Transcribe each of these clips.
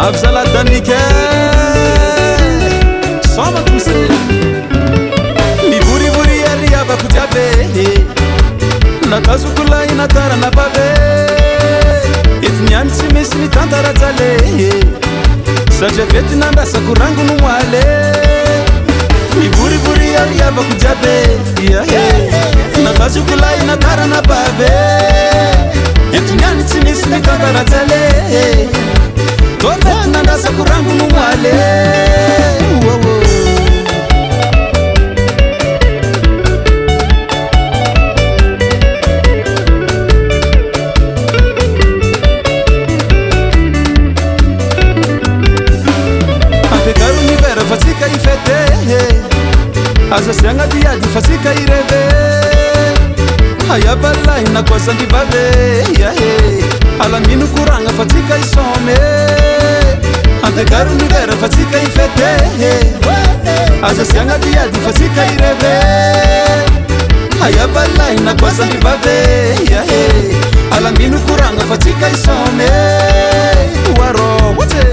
abzaladanike soma tuse niburiburi yariabakujabe natazukulai natarana babe itinyani tsimisi nitantarajale satria vety nandasa korango no moale niburiburi yariabakujabe natazukulai natarana babe itinyani tsimisi nitantarajale vety nandasa korango no moale fatsika ifete aza siagna diady fatsika ireve ayabalay nakoasandy bave alamino koragna fatsika isome ampiagarony vera fatsika ifete aza siagna diady fatsika ireve ayabalay nakoasandy bave alamino koragna fatsika isome waro wote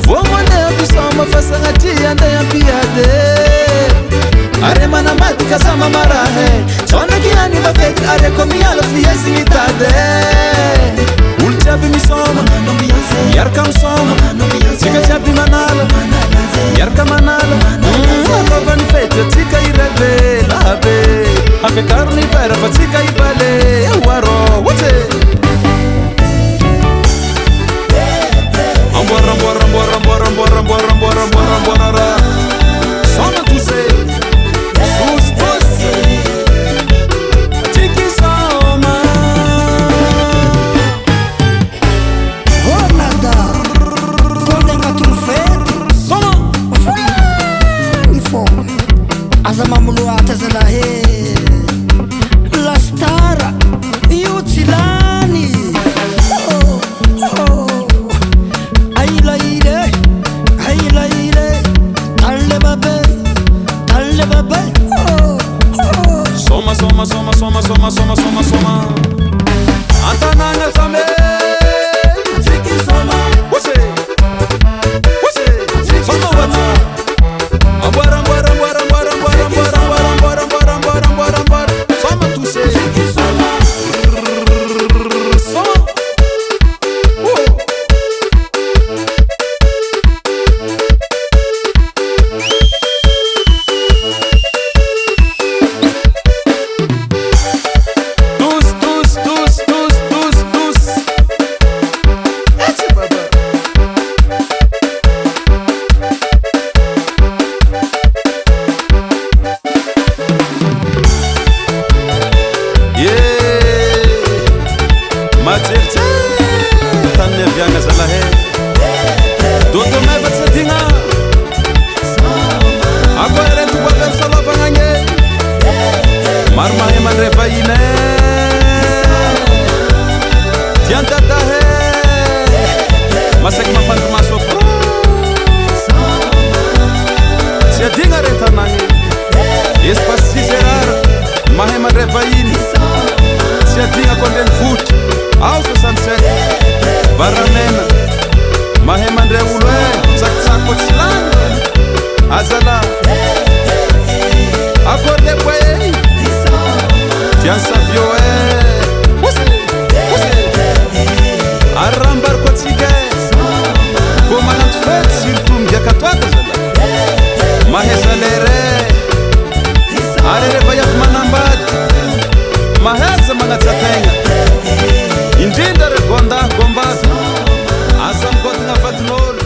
vomone fasanatia ndeampiade aremana mati kasama marahe chonakiani vafeti arekomialo fiesimitade ulchabi misoma yarka msoma sikachabi manalo yarka manalo akobani fete tika ireve labe apekarni vera fatika ibale waro wote Bora Soma tuse Sustos Tiki soma Ronalda Kolega trufet Soma Ifo Azamamulu atazalahe La stara Yutilani Soma Antananga fame Tiki soma What's Soma wata Ambara Soma tuse Tiki soma Soma Masek mapan masuk se dinga retanani espaço zerar mahema revaini se dinga konden foot ao 67 baramena mahema ndreulwe sak kotslan azala akorde kwei tiansa vioe arrambar kotsike komanant fet siltum jakatwaka zala mahesalere arere bayaf manambad maheza mangatsatenga indinda re gonda gombasa asam kotna fatlol